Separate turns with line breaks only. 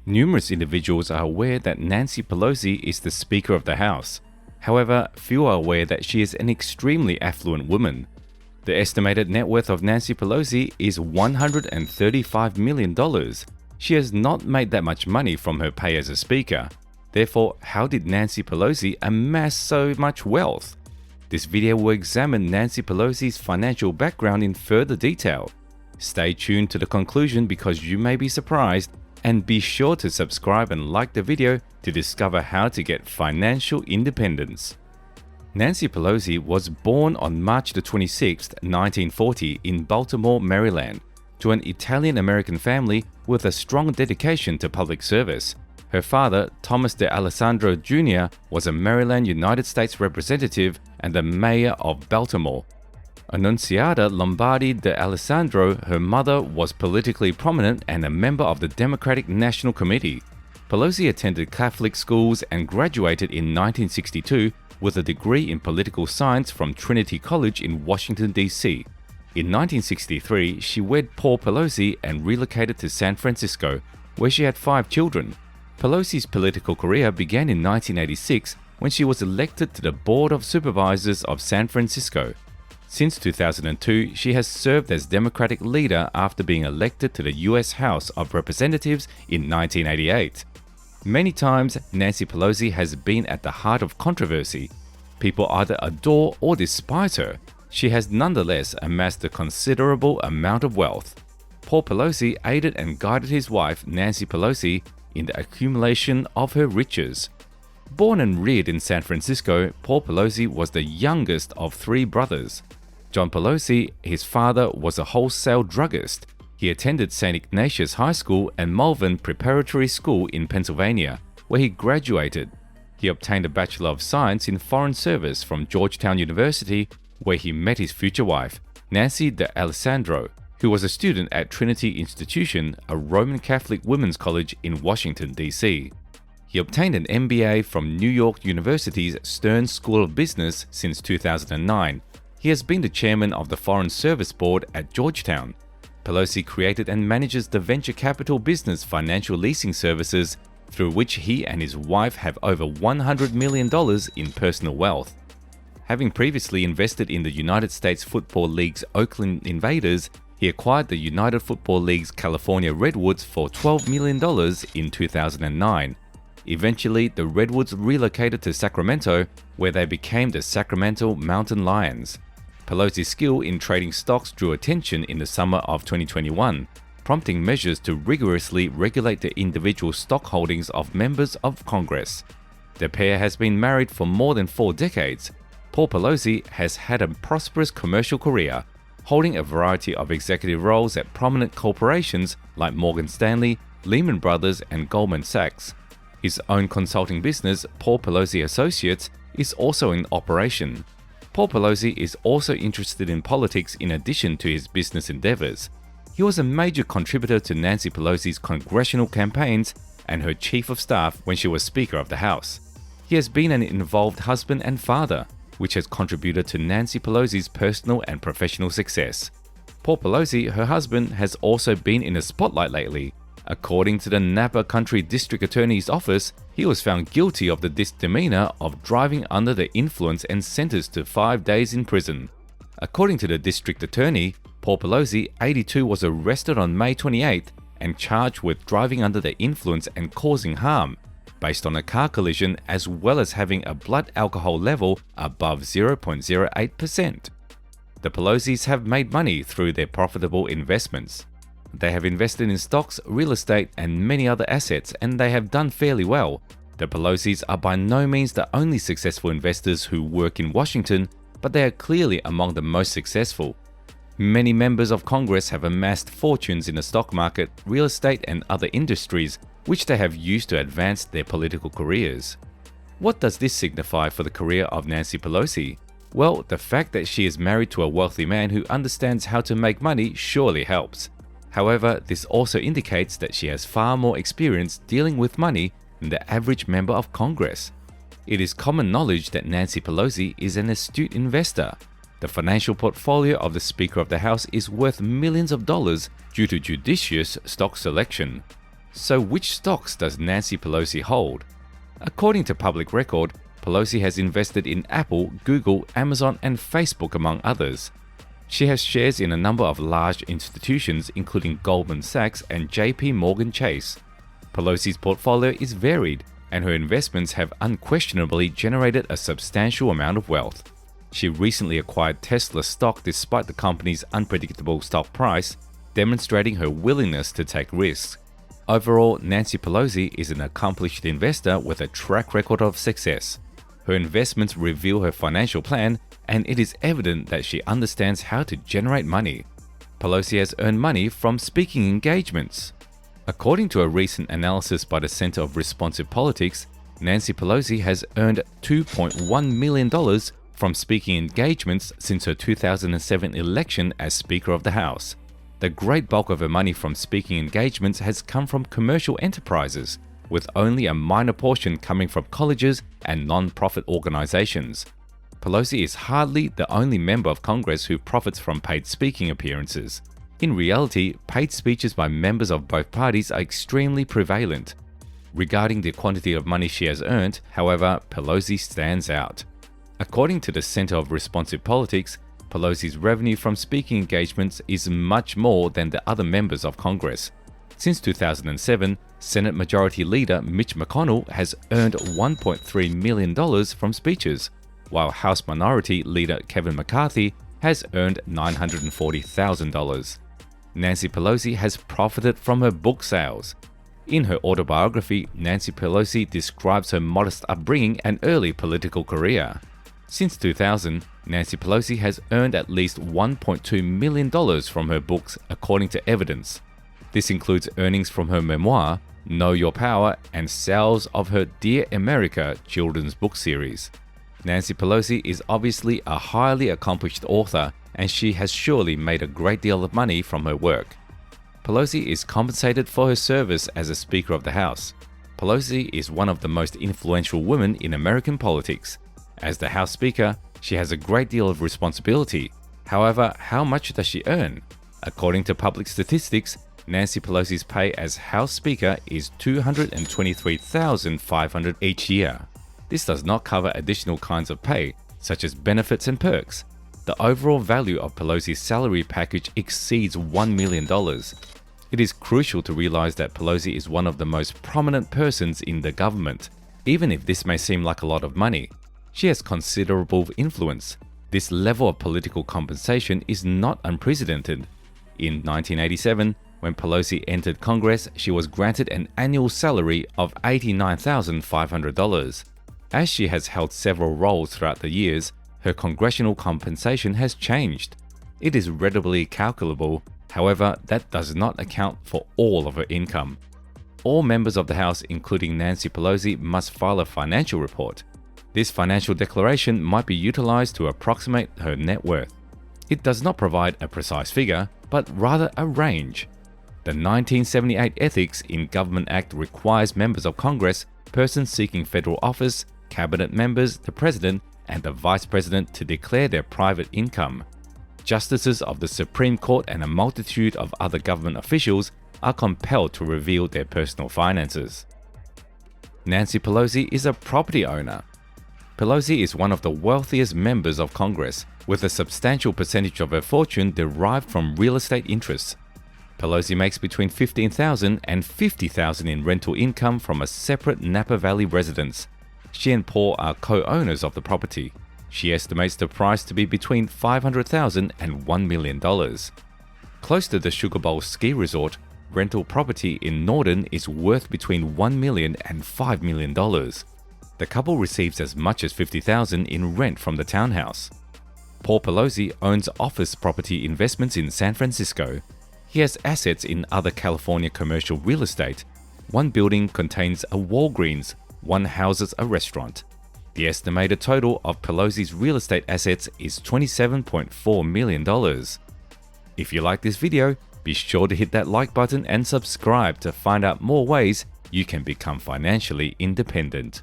Numerous individuals are aware that Nancy Pelosi is the Speaker of the House. However, few are aware that she is an extremely affluent woman. The estimated net worth of Nancy Pelosi is $135 million. She has not made that much money from her pay as a Speaker. Therefore, how did Nancy Pelosi amass so much wealth? This video will examine Nancy Pelosi's financial background in further detail. Stay tuned to the conclusion because you may be surprised, and be sure to subscribe and like the video to discover how to get financial independence. Nancy Pelosi was born on March 26, 1940 in Baltimore, Maryland, to an Italian-American family with a strong dedication to public service. Her father, Thomas de Alessandro Jr., was a Maryland United States representative and the mayor of Baltimore. Annunziata Lombardi de Alessandro, her mother, was politically prominent and a member of the Democratic National Committee. Pelosi attended Catholic schools and graduated in 1962 with a degree in political science from Trinity College in Washington, D.C. In 1963, she wed Paul Pelosi and relocated to San Francisco, where she had 5 children. Pelosi's political career began in 1986 when she was elected to the Board of Supervisors of San Francisco. Since 2002, she has served as Democratic leader after being elected to the U.S. House of Representatives in 1988. Many times, Nancy Pelosi has been at the heart of controversy. People either adore or despise her. She has nonetheless amassed a considerable amount of wealth. Paul Pelosi aided and guided his wife, Nancy Pelosi, in the accumulation of her riches. Born and reared in San Francisco, Paul Pelosi was the youngest of 3 brothers. John Pelosi, his father, was a wholesale druggist. He attended St. Ignatius High School and Malvern Preparatory School in Pennsylvania, where he graduated. He obtained a Bachelor of Science in Foreign Service from Georgetown University, where he met his future wife, Nancy de Alessandro, who was a student at Trinity Institution, a Roman Catholic women's college in Washington, D.C. He obtained an MBA from New York University's Stern School of Business since 2009. He has been the chairman of the Foreign Service Board at Georgetown. Pelosi created and manages the venture capital business Financial Leasing Services, through which he and his wife have over $100 million in personal wealth. Having previously invested in the United States Football League's Oakland Invaders, he acquired the United Football League's California Redwoods for $12 million in 2009. Eventually, the Redwoods relocated to Sacramento, where they became the Sacramento Mountain Lions. Pelosi's skill in trading stocks drew attention in the summer of 2021, prompting measures to rigorously regulate the individual stock holdings of members of Congress. The pair has been married for more than 4 decades. Paul Pelosi has had a prosperous commercial career, holding a variety of executive roles at prominent corporations like Morgan Stanley, Lehman Brothers, and Goldman Sachs. His own consulting business, Paul Pelosi Associates, is also in operation. Paul Pelosi is also interested in politics in addition to his business endeavors. He was a major contributor to Nancy Pelosi's congressional campaigns and her chief of staff when she was Speaker of the House. He has been an involved husband and father, which has contributed to Nancy Pelosi's personal and professional success. Paul Pelosi, her husband, has also been in the spotlight lately. According to the Napa County District Attorney's Office, he was found guilty of the misdemeanor of driving under the influence and sentenced to 5 days in prison. According to the district attorney, Paul Pelosi, 82, was arrested on May 28 and charged with driving under the influence and causing harm, based on a car collision, as well as having a blood alcohol level above 0.08%. The Pelosis have made money through their profitable investments. They have invested in stocks, real estate, and many other assets, and they have done fairly well. The Pelosis are by no means the only successful investors who work in Washington, but they are clearly among the most successful. Many members of Congress have amassed fortunes in the stock market, real estate, and other industries, which they have used to advance their political careers. What does this signify for the career of Nancy Pelosi? Well, the fact that she is married to a wealthy man who understands how to make money surely helps. However, this also indicates that she has far more experience dealing with money than the average member of Congress. It is common knowledge that Nancy Pelosi is an astute investor. The financial portfolio of the Speaker of the House is worth millions of dollars due to judicious stock selection. So which stocks does Nancy Pelosi hold? According to public record, Pelosi has invested in Apple, Google, Amazon, and Facebook, among others. She has shares in a number of large institutions including Goldman Sachs and JP Morgan Chase. Pelosi's portfolio is varied, and her investments have unquestionably generated a substantial amount of wealth. She recently acquired Tesla stock despite the company's unpredictable stock price, demonstrating her willingness to take risks. Overall, Nancy Pelosi is an accomplished investor with a track record of success. Her investments reveal her financial plan, and it is evident that she understands how to generate money. Pelosi has earned money from speaking engagements. According to a recent analysis by the Center of Responsive Politics, Nancy Pelosi has earned $2.1 million from speaking engagements since her 2007 election as Speaker of the House. The great bulk of her money from speaking engagements has come from commercial enterprises, with only a minor portion coming from colleges and non-profit organizations. Pelosi is hardly the only member of Congress who profits from paid speaking appearances. In reality, paid speeches by members of both parties are extremely prevalent. Regarding the quantity of money she has earned, however, Pelosi stands out. According to the Center of Responsive Politics, Pelosi's revenue from speaking engagements is much more than the other members of Congress. Since 2007, Senate Majority Leader Mitch McConnell has earned $1.3 million from speeches, while House Minority Leader Kevin McCarthy has earned $940,000. Nancy Pelosi has profited from her book sales. In her autobiography, Nancy Pelosi describes her modest upbringing and early political career. Since 2000, Nancy Pelosi has earned at least $1.2 million from her books, according to evidence. This includes earnings from her memoir, Know Your Power, and sales of her Dear America children's book series. Nancy Pelosi is obviously a highly accomplished author, and she has surely made a great deal of money from her work. Pelosi is compensated for her service as a Speaker of the House. Pelosi is one of the most influential women in American politics. As the House Speaker, she has a great deal of responsibility. However, how much does she earn? According to public statistics, Nancy Pelosi's pay as House Speaker is $223,500 each year. This does not cover additional kinds of pay, such as benefits and perks. The overall value of Pelosi's salary package exceeds $1 million. It is crucial to realize that Pelosi is one of the most prominent persons in the government. Even if this may seem like a lot of money, she has considerable influence. This level of political compensation is not unprecedented. In 1987, when Pelosi entered Congress, she was granted an annual salary of $89,500. As she has held several roles throughout the years, her congressional compensation has changed. It is readily calculable, however, that does not account for all of her income. All members of the House, including Nancy Pelosi, must file a financial report. This financial declaration might be utilized to approximate her net worth. It does not provide a precise figure, but rather a range. The 1978 Ethics in Government Act requires members of Congress, persons seeking federal office, cabinet members, the president, and the vice president to declare their private income. Justices of the Supreme Court and a multitude of other government officials are compelled to reveal their personal finances. Nancy Pelosi is a property owner. Pelosi is one of the wealthiest members of Congress, with a substantial percentage of her fortune derived from real estate interests. Pelosi makes between $15,000 and $50,000 in rental income from a separate Napa Valley residence. She and Paul are co-owners of the property. She estimates the price to be between $500,000 and $1 million. Close to the Sugar Bowl ski resort, rental property in Norden is worth between $1 million and $5 million. The couple receives as much as $50,000 in rent from the townhouse. Paul Pelosi owns office property investments in San Francisco. He has assets in other California commercial real estate. One building contains a Walgreens, one houses a restaurant. The estimated total of Pelosi's real estate assets is $27.4 million. If you like this video, be sure to hit that like button and subscribe to find out more ways you can become financially independent.